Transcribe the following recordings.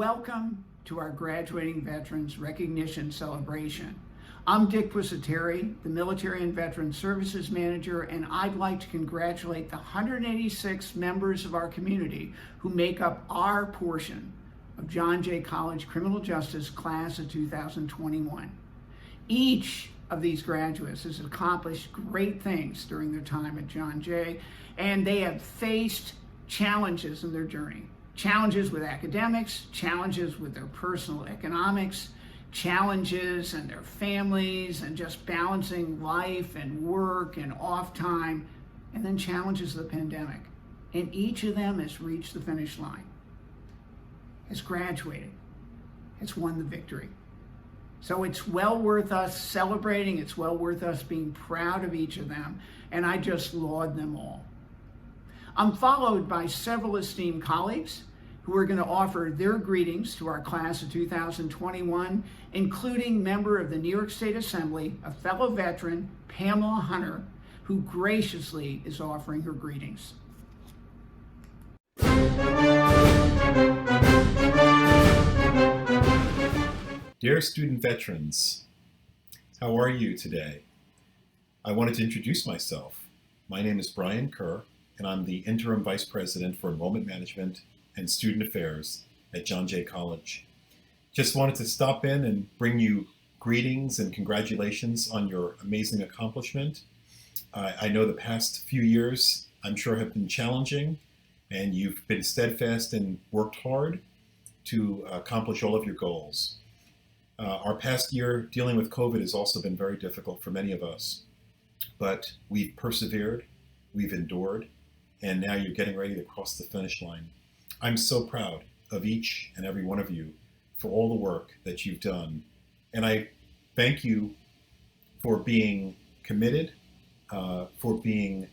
welcome to our Graduating Veterans Recognition Celebration. I'm Dick Pusateri, the Military and Veteran Services Manager, and I'd like to congratulate the 186 members of our community who make up our portion of John Jay College Criminal Justice Class of 2021. Each of these graduates has accomplished great things during their time at John Jay, and they have faced challenges in their journey. Challenges with academics, challenges with their personal economics, challenges and their families, and just balancing life and work and off time, and then challenges of the pandemic. And each of them has reached the finish line, has graduated, has won the victory. So it's well worth us celebrating, it's well worth us being proud of each of them, and I just laud them all. I'm followed by several esteemed colleagues who are going to offer their greetings to our class of 2021, including member of the New York State Assembly, a fellow veteran, Pamela Hunter, who graciously is offering her greetings. Dear student veterans, how are you today? I wanted to introduce myself. My name is Brian Kerr, and I'm the Interim Vice President for Enrollment Management and Student Affairs at John Jay College. Just wanted to stop in and bring you greetings and congratulations on your amazing accomplishment. I know the past few years, I'm sure, have been challenging, and you've been steadfast and worked hard to accomplish all of your goals. Our past year dealing with COVID has also been very difficult for many of us, but we've persevered, we've endured, and now you're getting ready to cross the finish line. I'm so proud of each and every one of you for all the work that you've done. And I thank you for being committed, for being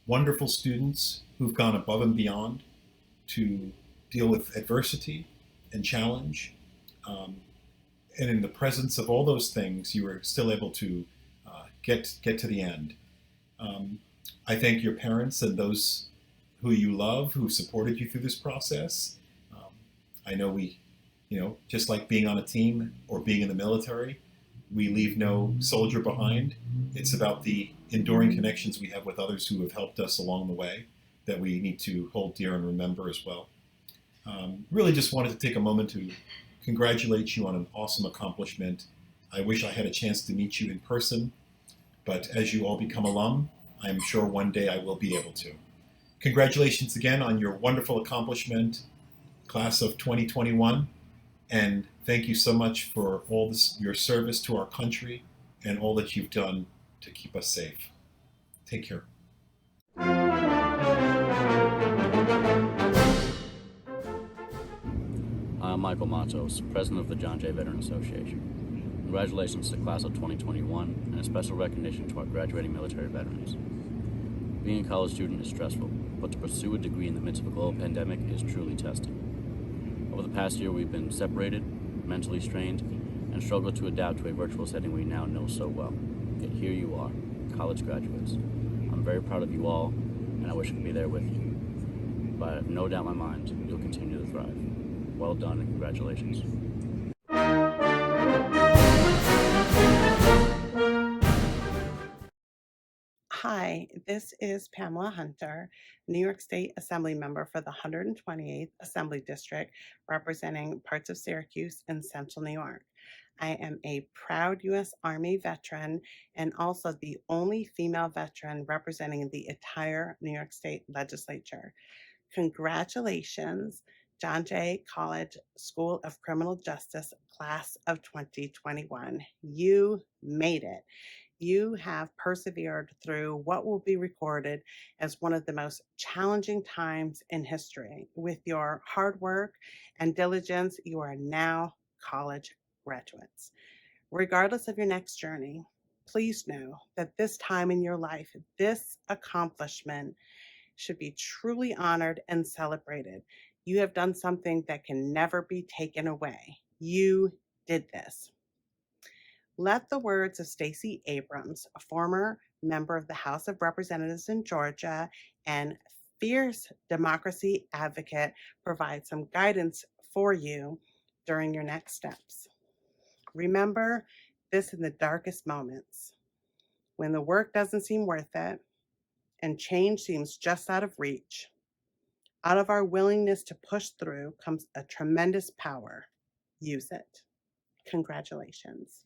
wonderful students who've gone above and beyond to deal with adversity and challenge. And in the presence of all those things, you were still able to get to the end. I thank your parents and those who you love, who supported you through this process. I know just like being on a team or being in the military, we leave no soldier behind. It's about the enduring connections we have with others who have helped us along the way that we need to hold dear and remember as well. Really just wanted to take a moment to congratulate you on an awesome accomplishment. I wish I had a chance to meet you in person, but as you all become alum, I'm sure one day I will be able to. Congratulations again on your wonderful accomplishment, class of 2021, and thank you so much for all your service to our country and all that you've done to keep us safe. Take care. I'm Michael Matos, President of the John Jay Veteran Association. Congratulations to the class of 2021 and a special recognition to our graduating military veterans. Being a college student is stressful, but to pursue a degree in the midst of a global pandemic is truly testing. Over the past year, we've been separated, mentally strained, and struggled to adapt to a virtual setting we now know so well. Yet here you are, college graduates. I'm very proud of you all, and I wish I could be there with you. But I have no doubt in my mind you'll continue to thrive. Well done and congratulations. Hi, this is Pamela Hunter, New York State Assembly member for the 128th Assembly District, representing parts of Syracuse and Central New York. I am a proud U.S. Army veteran and also the only female veteran representing the entire New York State Legislature. Congratulations, John Jay College School of Criminal Justice Class of 2021. You made it. You have persevered through what will be recorded as one of the most challenging times in history. With your hard work and diligence, you are now college graduates. Regardless of your next journey, please know that this time in your life, this accomplishment should be truly honored and celebrated. You have done something that can never be taken away. You did this. Let the words of Stacey Abrams, a former member of the House of Representatives in Georgia and fierce democracy advocate, provide some guidance for you during your next steps. Remember this in the darkest moments, when the work doesn't seem worth it and change seems just out of reach. Out of our willingness to push through comes a tremendous power. Use it. Congratulations.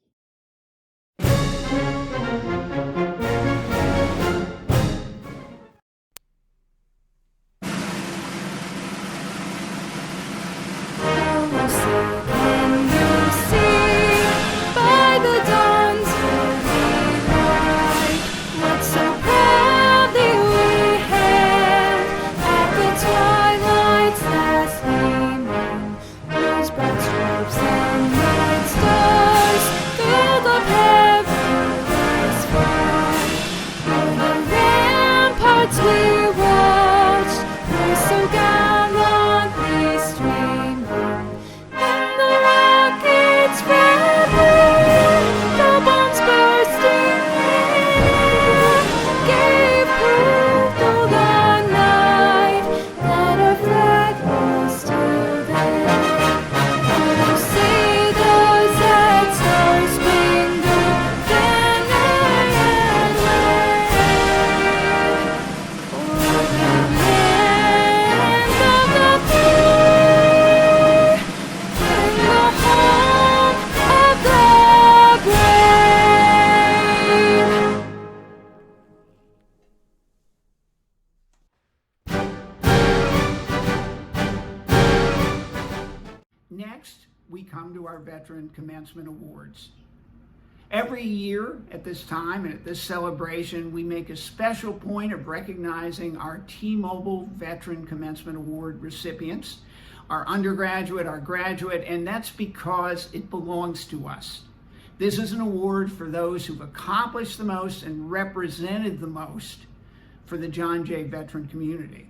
Next, we come to our Veteran Commencement Awards. Every year at this time and at this celebration, we make a special point of recognizing our T-Mobile Veteran Commencement Award recipients, our undergraduate, our graduate, and that's because it belongs to us. This is an award for those who've accomplished the most and represented the most for the John Jay veteran community.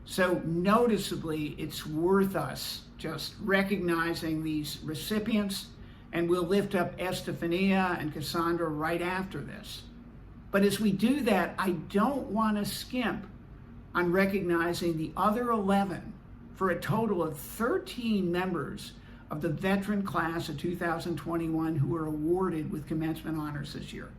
So noticeably, it's worth us just recognizing these recipients, and we'll lift up Estefania and Cassandra right after this. But as we do that, I don't want to skimp on recognizing the other 11 for a total of 13 members of the veteran class of 2021 who were awarded with commencement honors this year.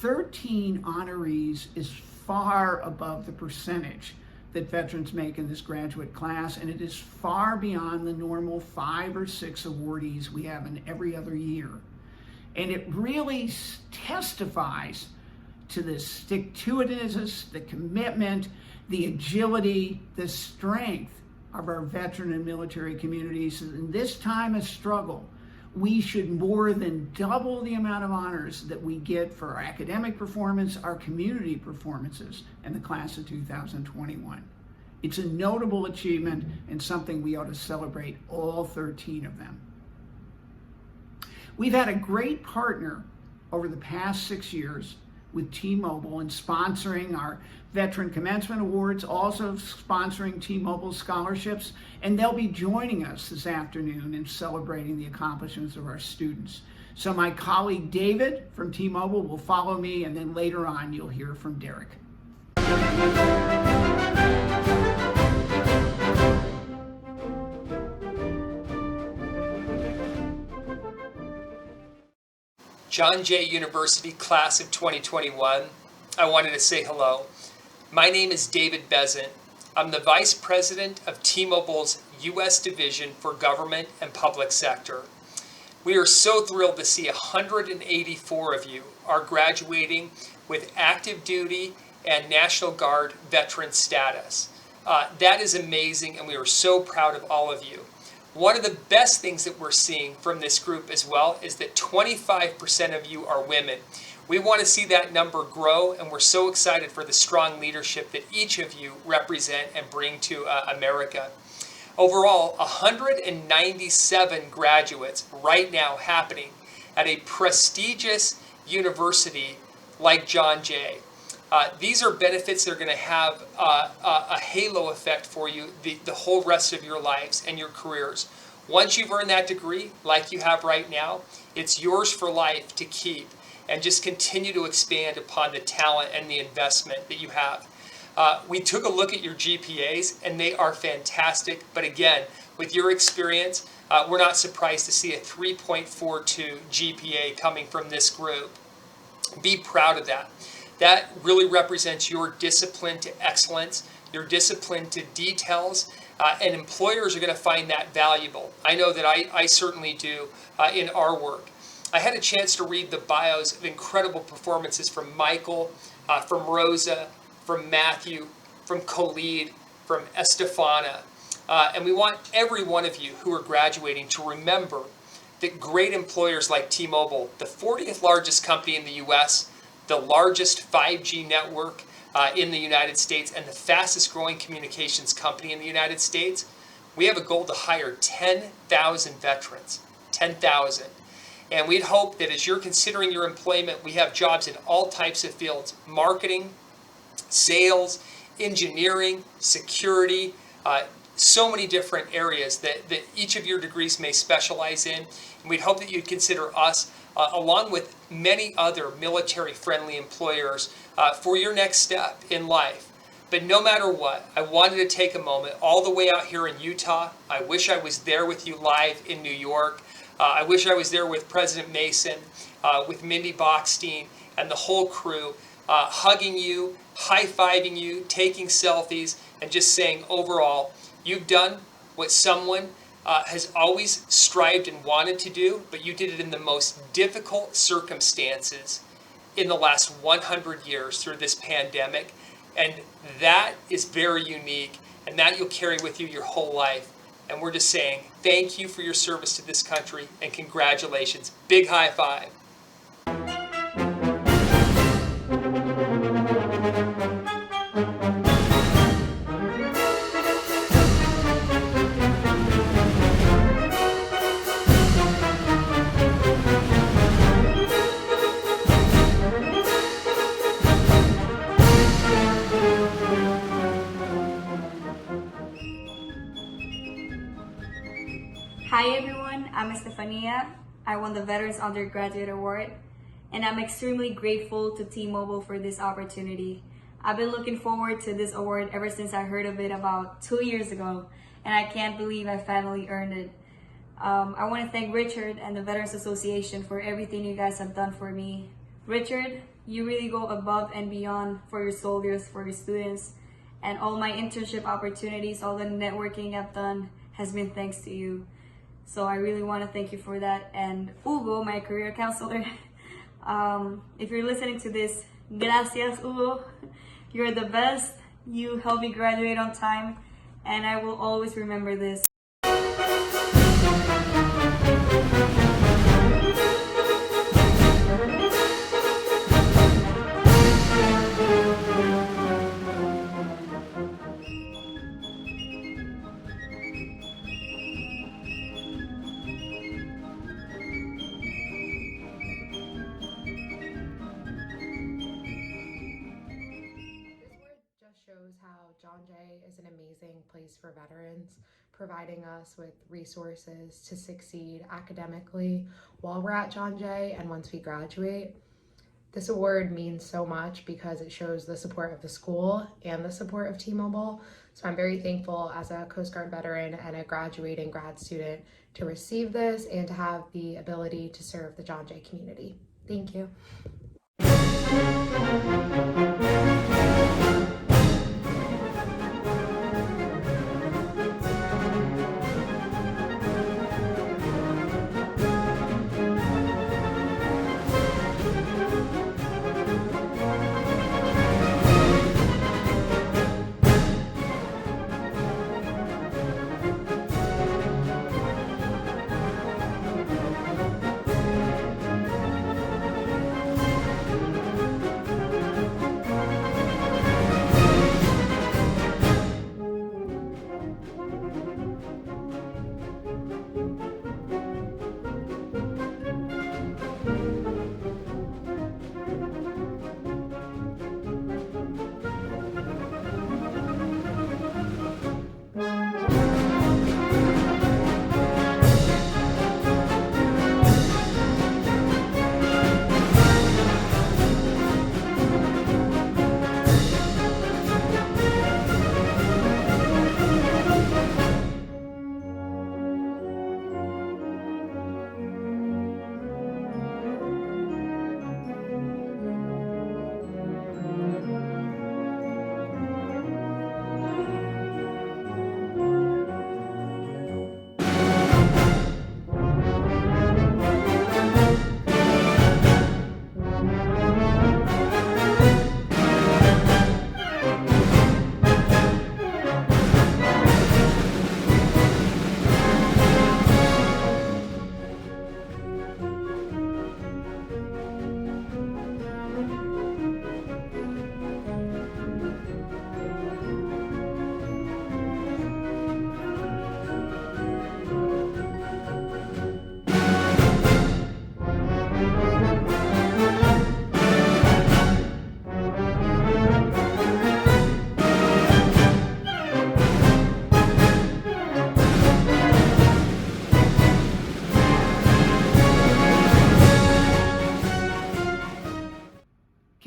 13 honorees is far above the percentage that veterans make in this graduate class, and it is far beyond the normal 5 or 6 awardees we have in every other year. And it really testifies to the stick-to-itiveness, the commitment, the agility, the strength of our veteran and military communities. In this time of struggle, we should more than double the amount of honors that we get for our academic performance, our community performances in the class of 2021. It's a notable achievement and something we ought to celebrate, all 13 of them. We've had a great partner over the past 6 years with T-Mobile in sponsoring our Veteran Commencement Awards, also sponsoring T-Mobile scholarships, and they'll be joining us this afternoon in celebrating the accomplishments of our students. So my colleague David from T-Mobile will follow me, and then later on you'll hear from Derek. John Jay University Class of 2021, I wanted to say hello. My name is David Bezant. I'm the Vice President of T-Mobile's U.S. Division for Government and Public Sector. We are so thrilled to see 184 of you are graduating with active duty and National Guard veteran status. That is amazing, and we are so proud of all of you. One of the best things that we're seeing from this group as well is that 25% of you are women. We want to see that number grow, and we're so excited for the strong leadership that each of you represent and bring to America. Overall, 197 graduates right now happening at a prestigious university like John Jay. These are benefits that are going to have a halo effect for you the whole rest of your lives and your careers. Once you've earned that degree, like you have right now, it's yours for life to keep and just continue to expand upon the talent and the investment that you have. We took a look at your GPAs, and they are fantastic. But again, with your experience, we're not surprised to see a 3.42 GPA coming from this group. Be proud of that. That really represents your discipline to excellence, your discipline to details, and employers are going to find that valuable. I know that I certainly do in our work. I had a chance to read the bios of incredible performances from Michael, from Rosa, from Matthew, from Khalid, from Estefana. And we want every one of you who are graduating to remember that great employers like T-Mobile, the 40th largest company in the US, the largest 5G network in the United States, and the fastest growing communications company in the United States, we have a goal to hire 10,000 veterans. 10,000. And we'd hope that as you're considering your employment, we have jobs in all types of fields: marketing, sales, engineering, security, so many different areas that each of your degrees may specialize in. And we'd hope that you'd consider us, along with many other military-friendly employers, for your next step in life. But no matter what, I wanted to take a moment all the way out here in Utah. I wish I was there with you live in New York. I wish I was there with President Mason, with Mindy Bockstein, and the whole crew, hugging you, high-fiving you, taking selfies, and just saying overall, you've done what someone has always strived and wanted to do, but you did it in the most difficult circumstances in the last 100 years through this pandemic. And that is very unique, and that you'll carry with you your whole life. And we're just saying thank you for your service to this country, and congratulations. Big high five. Hi everyone, I'm Estefania. I won the Veterans Undergraduate Award, and I'm extremely grateful to T-Mobile for this opportunity. I've been looking forward to this award ever since I heard of it about 2 years ago, and I can't believe I finally earned it. I want to thank Richard and the Veterans Association for everything you guys have done for me. Richard, you really go above and beyond for your soldiers, for your students, and all my internship opportunities, all the networking I've done has been thanks to you. So I really want to thank you for that. And Hugo, my career counselor, if you're listening to this, gracias Hugo. You're the best. You helped me graduate on time, and I will always remember this. Shows how John Jay is an amazing place for veterans, providing us with resources to succeed academically while we're at John Jay and once we graduate. This award means so much because it shows the support of the school and the support of T-Mobile. So I'm very thankful as a Coast Guard veteran and a graduating grad student to receive this and to have the ability to serve the John Jay community. Thank you.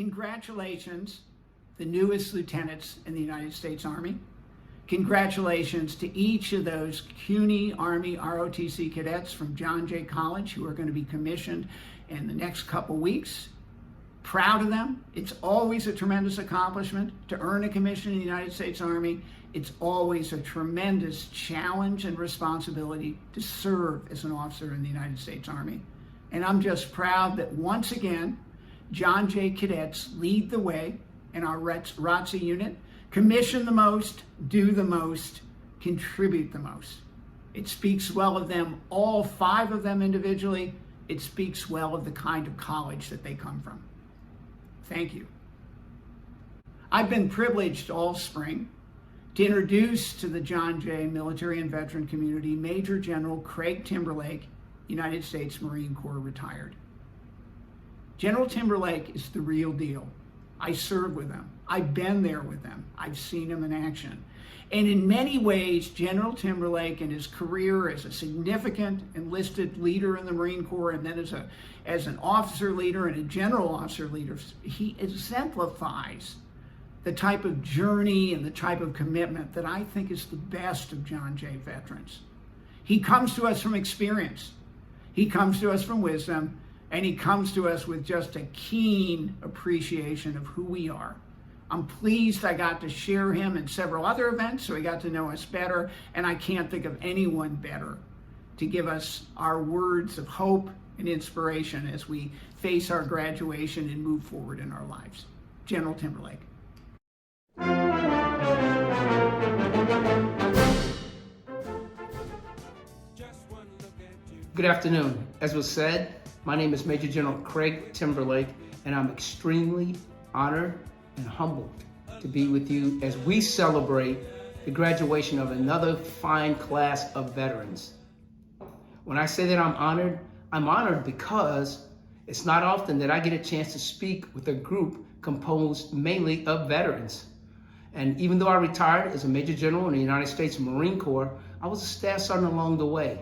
Congratulations, the newest lieutenants in the United States Army. Congratulations to each of those CUNY Army ROTC cadets from John Jay College who are going to be commissioned in the next couple weeks. Proud of them. It's always a tremendous accomplishment to earn a commission in the United States Army. It's always a tremendous challenge and responsibility to serve as an officer in the United States Army. And I'm just proud that once again, John Jay cadets lead the way in our ROTC unit, commission the most, do the most, contribute the most. It speaks well of them, all 5 of them individually. It speaks well of the kind of college that they come from. Thank you. I've been privileged all spring to introduce to the John Jay military and veteran community Major General Craig Timberlake, United States Marine Corps retired. General Timberlake is the real deal. I served with him. I've been there with them. I've seen him in action. And in many ways, General Timberlake and his career as a significant enlisted leader in the Marine Corps and then as an officer leader and a general officer leader, he exemplifies the type of journey and the type of commitment that I think is the best of John Jay veterans. He comes to us from experience. He comes to us from wisdom. And he comes to us with just a keen appreciation of who we are. I'm pleased I got to share him in several other events, so he got to know us better, and I can't think of anyone better to give us our words of hope and inspiration as we face our graduation and move forward in our lives. General Timberlake. Good afternoon. As was said, my name is Major General Craig Timberlake, and I'm extremely honored and humbled to be with you as we celebrate the graduation of another fine class of veterans. When I say that I'm honored because it's not often that I get a chance to speak with a group composed mainly of veterans. And even though I retired as a Major General in the United States Marine Corps, I was a staff sergeant along the way.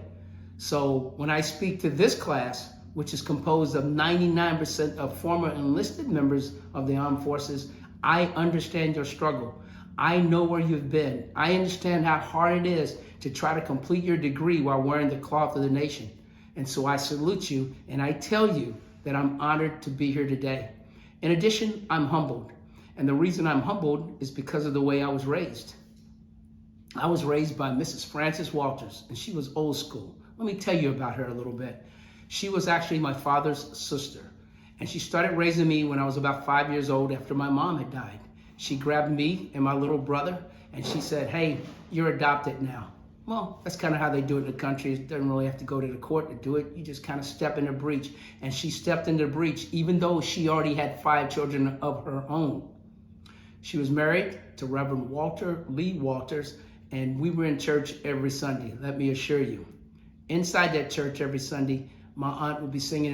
So when I speak to this class, which is composed of 99% of former enlisted members of the armed forces, I understand your struggle. I know where you've been. I understand how hard it is to try to complete your degree while wearing the cloth of the nation. And so I salute you, and I tell you that I'm honored to be here today. In addition, I'm humbled. And the reason I'm humbled is because of the way I was raised. I was raised by Mrs. Frances Walters, and she was old school. Let me tell you about her a little bit. She was actually my father's sister, and she started raising me when I was about 5 years old after my mom had died. She grabbed me and my little brother, and she said, "Hey, you're adopted now." Well, that's kind of how they do it in the country. It doesn't really have to go to the court to do it. You just kind of step in the breach. And she stepped in the breach, even though she already had 5 children of her own. She was married to Reverend Walter Lee Walters, and we were in church every Sunday, let me assure you. Inside that church every Sunday, my aunt would be singing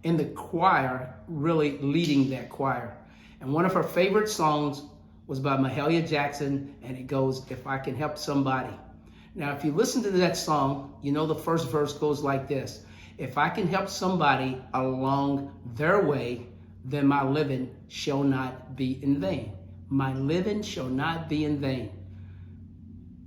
in the choir, really leading that choir. And one of her favorite songs was by Mahalia Jackson, and it goes, "If I Can Help Somebody." Now, if you listen to that song, you know the first verse goes like this: "If I can help somebody along their way, then my living shall not be in vain. My living shall not be in vain."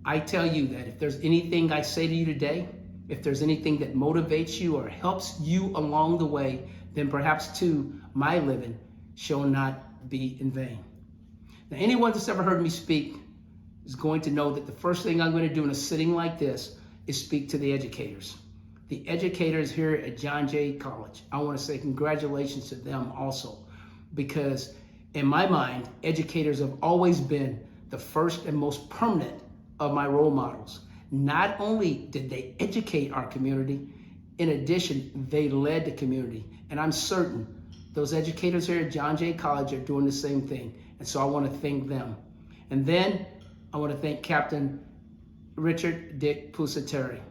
I tell you that if there's anything I say to you today, if there's anything that motivates you or helps you along the way, then perhaps too, my living shall not be in vain. Now, anyone that's ever heard me speak is going to know that the first thing I'm going to do in a sitting like this is speak to the educators. The educators here at John Jay College. I want to say congratulations to them also, because in my mind, educators have always been the first and most permanent of my role models. Not only did they educate our community, in addition, they led the community. And I'm certain those educators here at John Jay College are doing the same thing. And so I want to thank them. And then I want to thank Captain Richard Dick Pusateri,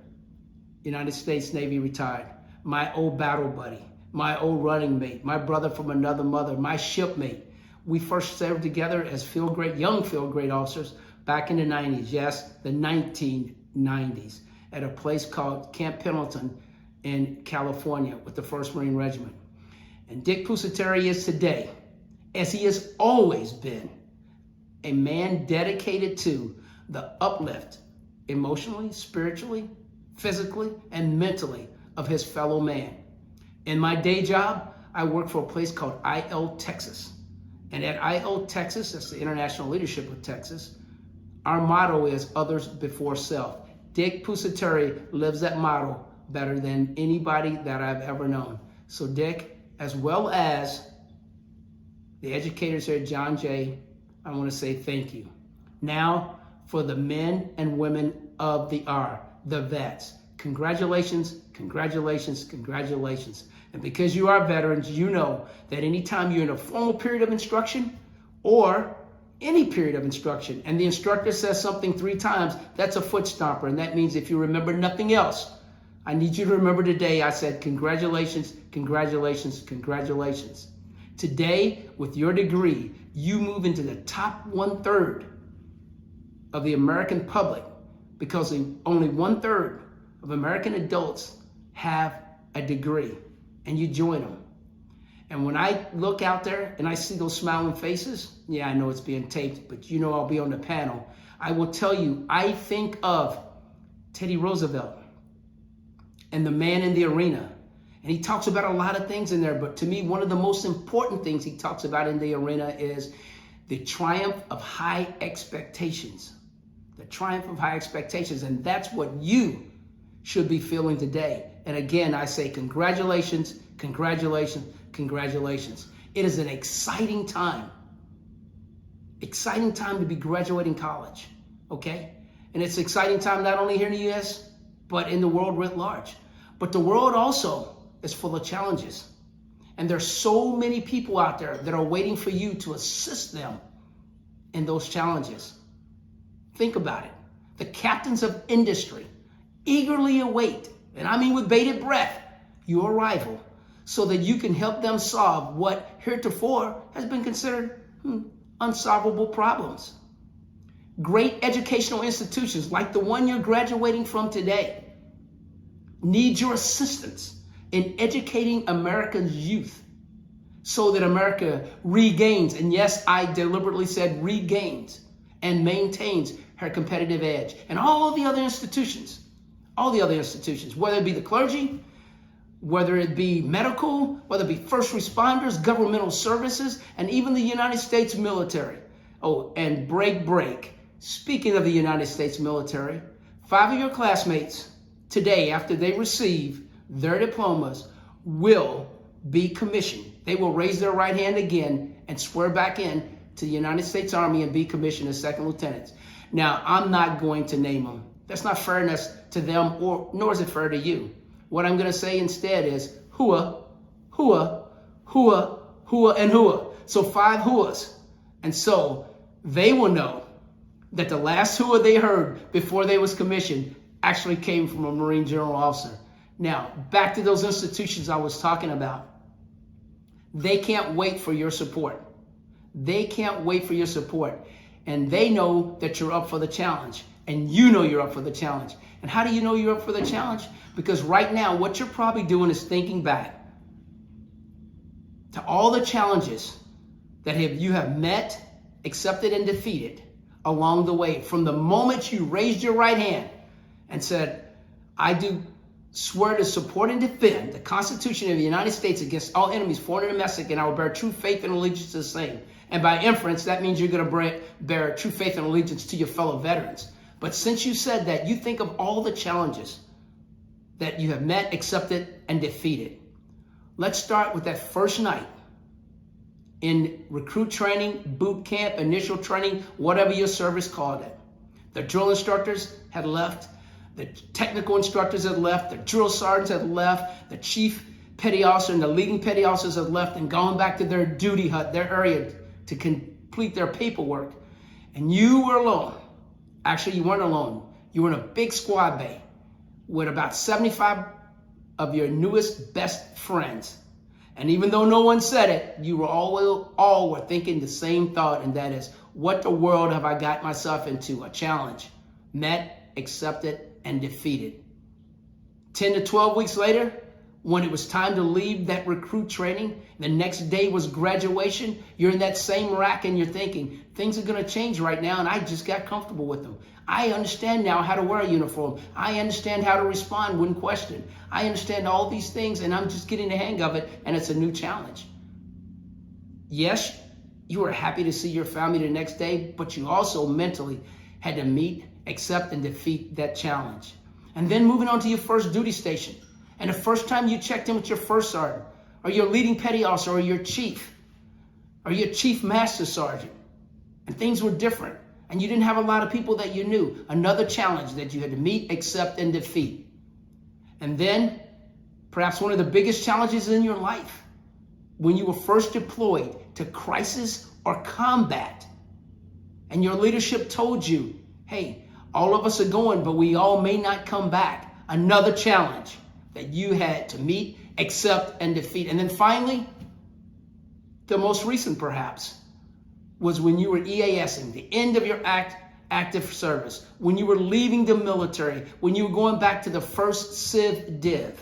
United States Navy retired, my old battle buddy, my old running mate, my brother from another mother, my shipmate. We first served together as young field grade officers back in the 90s, yes, the 1990s, at a place called Camp Pendleton in California with the 1st Marine Regiment. And Dick Pusateri is today as he has always been, a man dedicated to the uplift emotionally, spiritually, physically, and mentally of his fellow man. In my day job, I work for a place called IL Texas. And at IL Texas, that's the International Leadership of Texas, our motto is others before self. Dick Pusateri lives that motto better than anybody that I've ever known. So Dick, as well as the educators here at John Jay, I want to say thank you. Now, for the men and women of the R, the vets, congratulations, congratulations, congratulations. And because you are veterans, you know that anytime you're in a formal period of instruction or any period of instruction, and the instructor says something 3 times, that's a foot stomper. And that means if you remember nothing else, I need you to remember today I said congratulations, congratulations, congratulations. Today, with your degree, you move into the top 1/3 of the American public because only 1/3 of American adults have a degree, and you join them. And when I look out there and I see those smiling faces, yeah, I know it's being taped, but you know I'll be on the panel. I will tell you, I think of Teddy Roosevelt and the man in the arena. And he talks about a lot of things in there, but to me, one of the most important things he talks about in the arena is the triumph of high expectations. The triumph of high expectations, and that's what you should be feeling today. And again, I say congratulations, congratulations, congratulations. It is an exciting time to be graduating college, okay? And it's an exciting time not only here in the U.S., but in the world writ large. But the world also is full of challenges. And there's so many people out there that are waiting for you to assist them in those challenges. Think about it. The captains of industry eagerly await, and I mean with bated breath, your arrival so that you can help them solve what heretofore has been considered unsolvable problems. Great educational institutions like the one you're graduating from today need your assistance in educating America's youth so that America regains, and yes, I deliberately said regains, and maintains her competitive edge. And all the other institutions, whether it be the clergy, whether it be medical, whether it be first responders, governmental services, and even the United States military. Oh, and break. Speaking of the United States military, 5 of your classmates today, after they receive their diplomas, will be commissioned. They will raise their right hand again and swear back in to the United States Army and be commissioned as second lieutenants. Now, I'm not going to name them. That's not fairness to them, nor is it fair to you. What I'm going to say instead is hua, hua, hua, hua, and hua. So 5 huas. And so they will know that the last hua they heard before they was commissioned actually came from a Marine general officer. Now, back to those institutions I was talking about. They can't wait for your support. They can't wait for your support. And they know that you're up for the challenge. And you know you're up for the challenge. And how do you know you're up for the challenge? Because right now, what you're probably doing is thinking back to all the challenges that you have met, accepted, and defeated along the way. From the moment you raised your right hand and said, I do swear to support and defend the Constitution of the United States against all enemies, foreign and domestic, and I will bear true faith and allegiance to the same. And by inference, that means you're going to bear true faith and allegiance to your fellow veterans. But since you said that, you think of all the challenges that you have met, accepted, and defeated. Let's start with that first night in recruit training, boot camp, initial training, whatever your service called it. The drill instructors had left. The technical instructors had left. The drill sergeants had left. The chief petty officer and the leading petty officers had left and gone back to their duty hut, their area, to complete their paperwork. And you were alone. Actually, you weren't alone. You were in a big squad bay with about 75 of your newest, best friends. And even though no one said it, you were all were thinking the same thought, and that is, what the world have I got myself into? A challenge. Met, accepted, and defeated. 10 to 12 weeks later, when it was time to leave that recruit training, the next day was graduation, you're in that same rack and you're thinking, things are going to change right now, and I just got comfortable with them. I understand now how to wear a uniform. I understand how to respond when questioned. I understand all these things, and I'm just getting the hang of it, and it's a new challenge. Yes, you were happy to see your family the next day, but you also mentally had to meet, accept, and defeat that challenge. And then moving on to your first duty station. And the first time you checked in with your first sergeant, or your leading petty officer, or your chief, or your chief master sergeant, and things were different, and you didn't have a lot of people that you knew. Another challenge that you had to meet, accept, and defeat. And then, perhaps one of the biggest challenges in your life, when you were first deployed to crisis or combat, and your leadership told you, hey, all of us are going, but we all may not come back. Another challenge that you had to meet, accept, and defeat. And then finally, the most recent perhaps, was when you were EASing, the end of your active service, when you were leaving the military, when you were going back to the first Civ Div.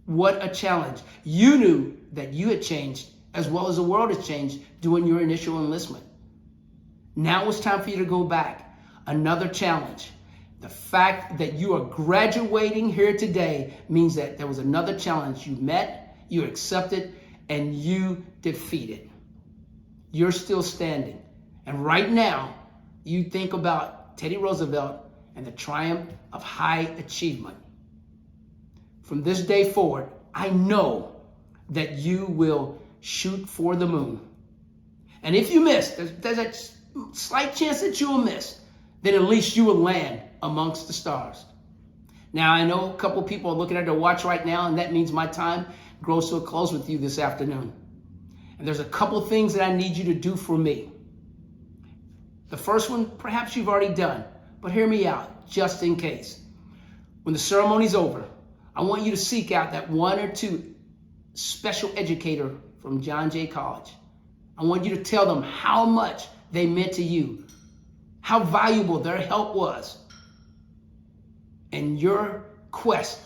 What a challenge. You knew that you had changed as well as the world has changed during your initial enlistment. Now it's time for you to go back. Another challenge. The fact that you are graduating here today means that there was another challenge you met, you accepted, and you defeated. You're still standing. And right now, you think about Teddy Roosevelt and the triumph of high achievement. From this day forward, I know that you will shoot for the moon. And if you miss, there's a slight chance that you will miss, then at least you will land amongst the stars. Now, I know a couple people are looking at their watch right now, and that means my time grows to a close with you this afternoon. And there's a couple things that I need you to do for me. The first one, perhaps you've already done, but hear me out, just in case. When the ceremony's over, I want you to seek out that one or two special educator from John Jay College. I want you to tell them how much they meant to you, how valuable their help was in your quest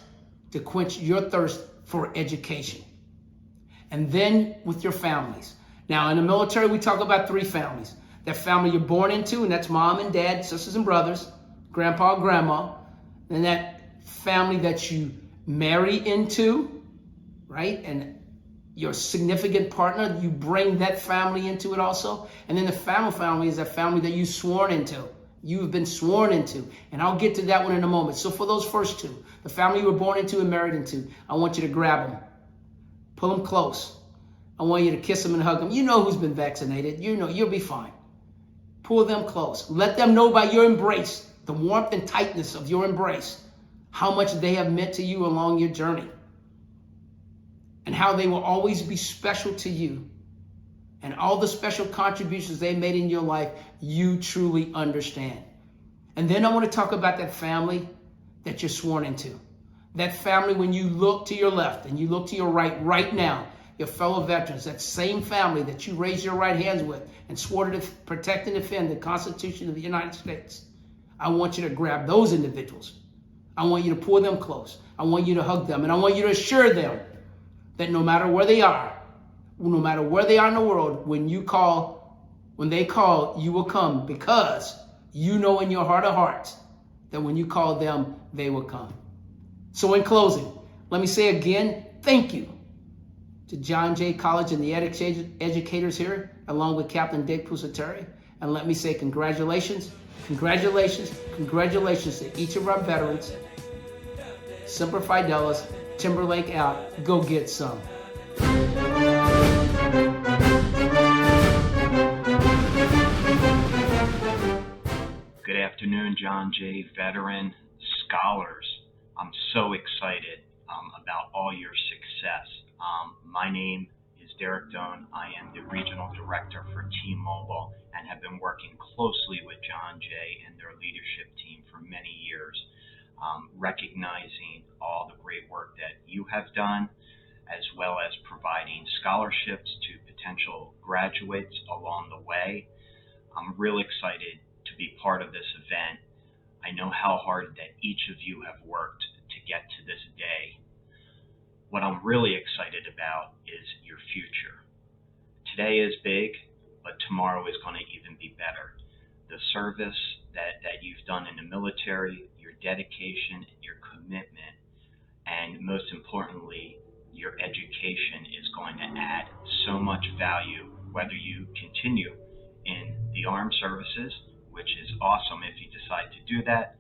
to quench your thirst for education. And then with your families. Now, in the military, we talk about three families. That family you're born into, and that's mom and dad, sisters and brothers, grandpa and grandma. And that family that you marry into, right? And your significant partner, you bring that family into it also. And then the family is that family that you sworn into. You've been sworn into. And I'll get to that one in a moment. So for those first two, the family you were born into and married into, I want you to grab them. Pull them close. I want you to kiss them and hug them. You know who's been vaccinated. You know, you'll be fine. Pull them close. Let them know by your embrace, the warmth and tightness of your embrace, how much they have meant to you along your journey. And how they will always be special to you. And all the special contributions they made in your life, you truly understand. And then I want to talk about that family that you're sworn into. That family when you look to your left and you look to your right now, your fellow veterans, that same family that you raised your right hands with and swore to protect and defend the Constitution of the United States. I want you to grab those individuals. I want you to pull them close. I want you to hug them. And I want you to assure them that no matter where they are, no matter where they are in the world, when they call, you will come, because you know in your heart of hearts that when you call them, they will come. So in closing, let me say again, thank you to John Jay College and the educators here, along with Captain Dick Pusateri. And let me say congratulations, congratulations, congratulations to each of our veterans. Semper Fidelis, Timberlake out, go get some. Good afternoon, John Jay veteran scholars. I'm so excited about all your success. My name is Derek Doan. I am the Regional Director for T-Mobile and have been working closely with John Jay and their leadership team for many years, recognizing all the great work that you have done, as well as providing scholarships to potential graduates along the way. I'm really excited to be part of this event. I know how hard that each of you have worked to get to this day. What I'm really excited about is your future. Today is big, but tomorrow is going to even be better. The service that you've done in the military, your dedication, your commitment, and most importantly, your education is going to add so much value, whether you continue in the armed services, which is awesome if you decide to do that,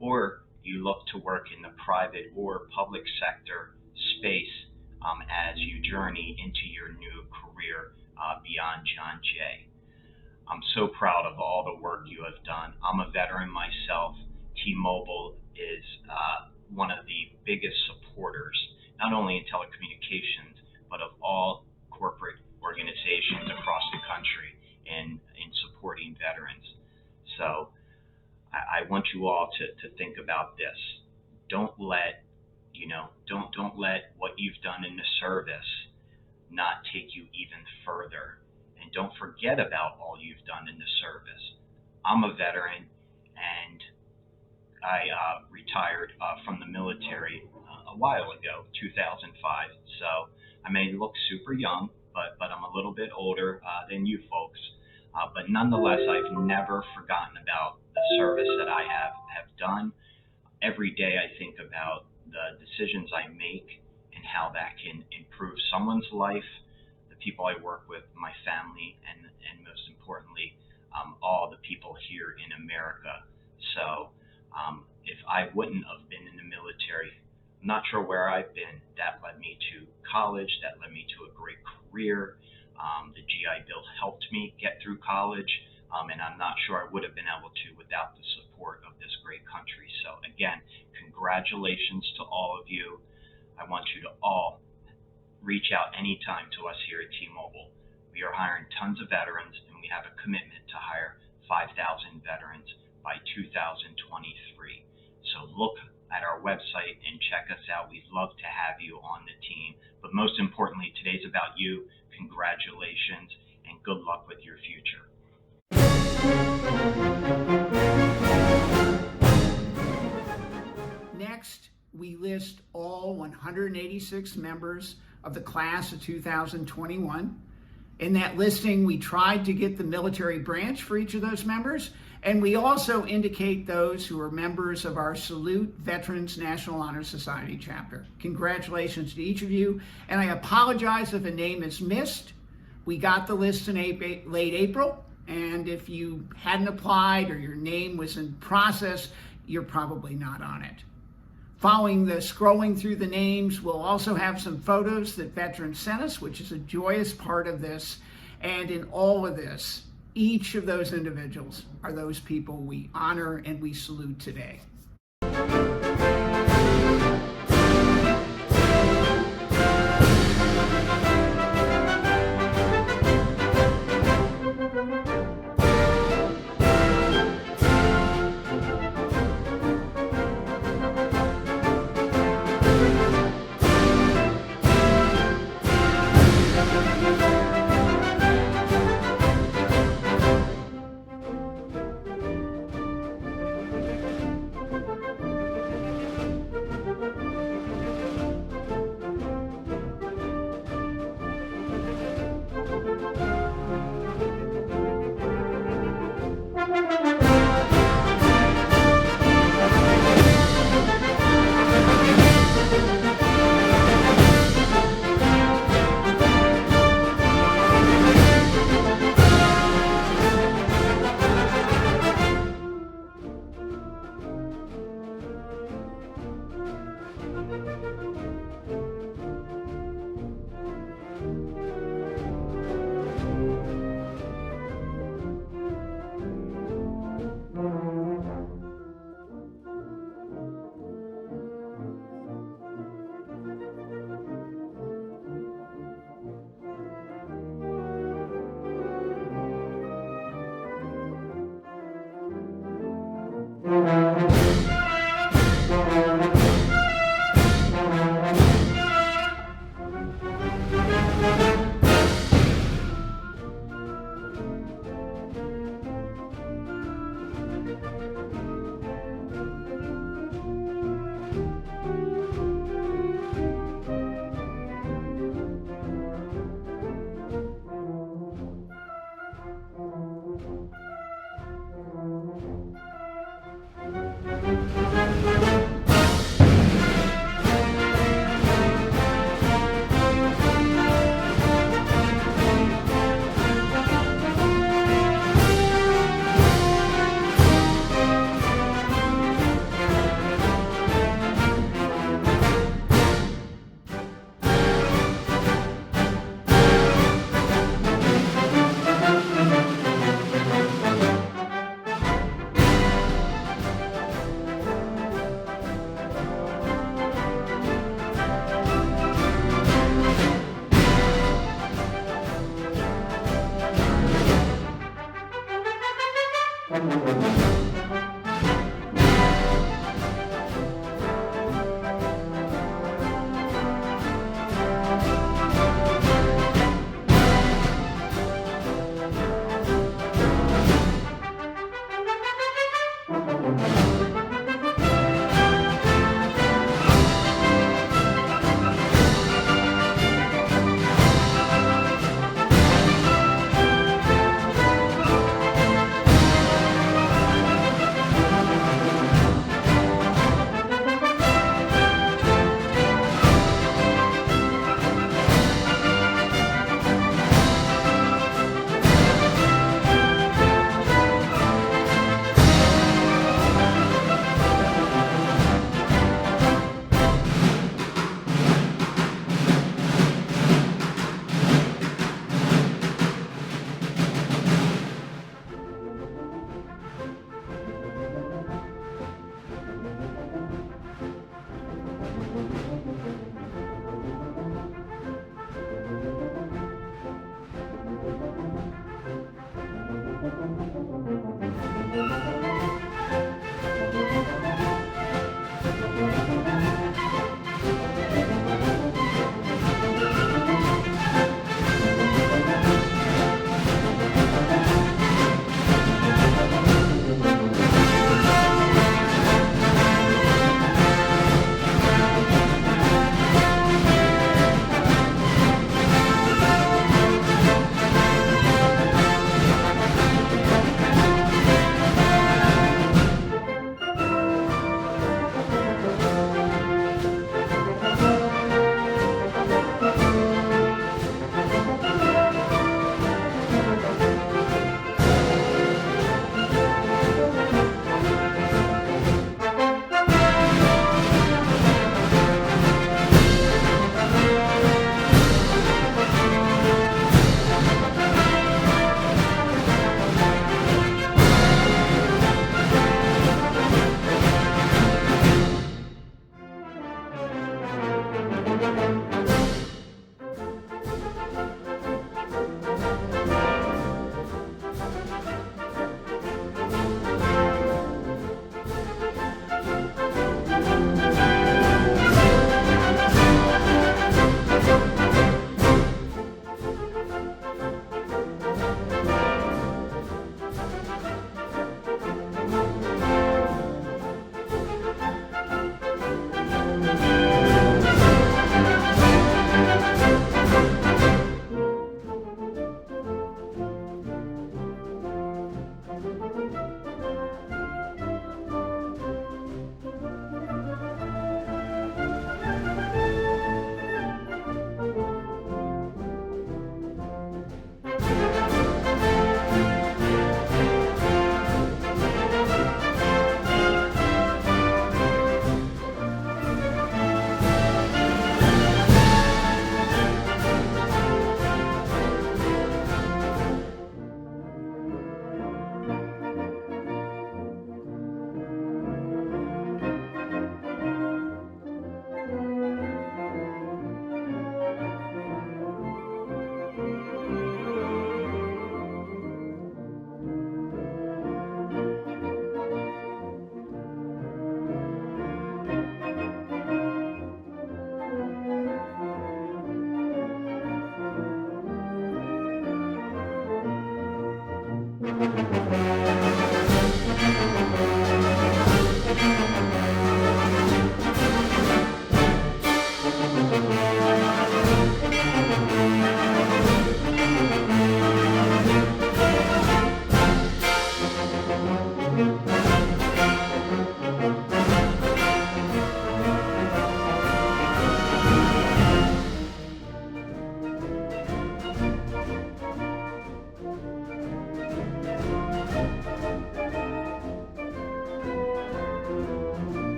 or you look to work in the private or public sector space as you journey into your new career beyond John Jay. I'm so proud of all the work you have done. I'm a veteran myself. T-Mobile is one of the biggest supporters, not only in telecommunications, but of all corporate organizations across the country in supporting veterans. So I want you all to think about this. Don't let what you've done in the service not take you even further. And don't forget about all you've done in the service. I'm a veteran, and I retired from the military a while ago, 2005. So I may look super young, but I'm a little bit older than you folks. But nonetheless, I've never forgotten about the service that I have done. Every day I think about the decisions I make and how that can improve someone's life, the people I work with, my family, and most importantly, all the people here in America. So if I wouldn't have been in the military, I'm not sure where I've been. That led me to college, that led me to a great career. The GI Bill helped me get through college, and I'm not sure I would have been able to without the support of this great country. So again, congratulations to all of you. I want you to all reach out anytime to us here at T-Mobile. We are hiring tons of veterans, and we have a commitment to hire 5,000 veterans by 2023. So look at our website and check us out. We'd love to have you on the team. But most importantly, today's about you. Congratulations and good luck with your future. Next, we list all 186 members of the class of 2021. In that listing, we tried to get the military branch for each of those members, and we also indicate those who are members of our Salute Veterans National Honor Society chapter. Congratulations to each of you, and I apologize if a name is missed. We got the list in late April, and if you hadn't applied or your name was in process, you're probably not on it. Following the scrolling through the names, we'll also have some photos that veterans sent us, which is a joyous part of this. And in all of this, each of those individuals are those people we honor and we salute today.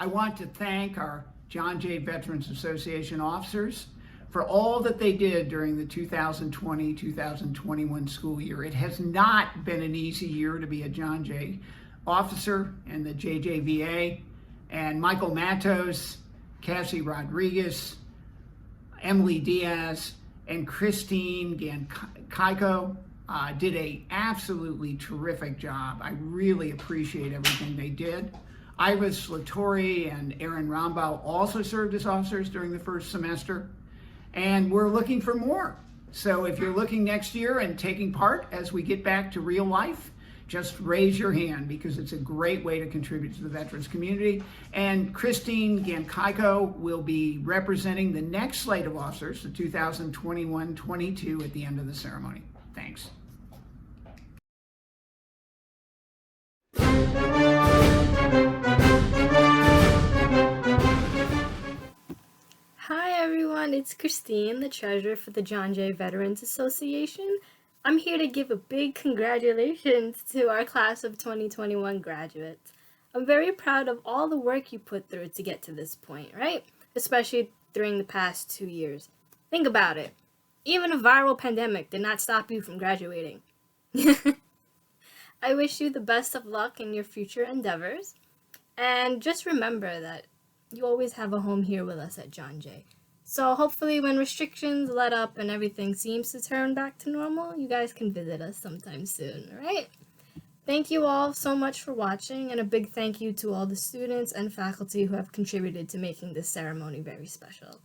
I want to thank our John Jay Veterans Association officers for all that they did during the 2020-2021 school year. It has not been an easy year to be a John Jay officer in the JJVA. And Michael Matos, Cassie Rodriguez, Emily Diaz, and Christine Gankaiko did a absolutely terrific job. I really appreciate everything they did. Iris Latori and Aaron Rombau also served as officers during the first semester, and we're looking for more. So if you're looking next year and taking part as we get back to real life, just raise your hand because it's a great way to contribute to the veterans community. And Christine Gankaiko will be representing the next slate of officers, the 2021-22, at the end of the ceremony. Thanks. Hi everyone, it's Christine, the treasurer for the John Jay Veterans Association. I'm here to give a big congratulations to our class of 2021 graduates. I'm very proud of all the work you put through to get to this point, right? Especially during the past 2 years. Think about it. Even a viral pandemic did not stop you from graduating. I wish you the best of luck in your future endeavors. And just remember that you always have a home here with us at John Jay. So hopefully when restrictions let up and everything seems to turn back to normal, you guys can visit us sometime soon, right? Thank you all so much for watching, and a big thank you to all the students and faculty who have contributed to making this ceremony very special.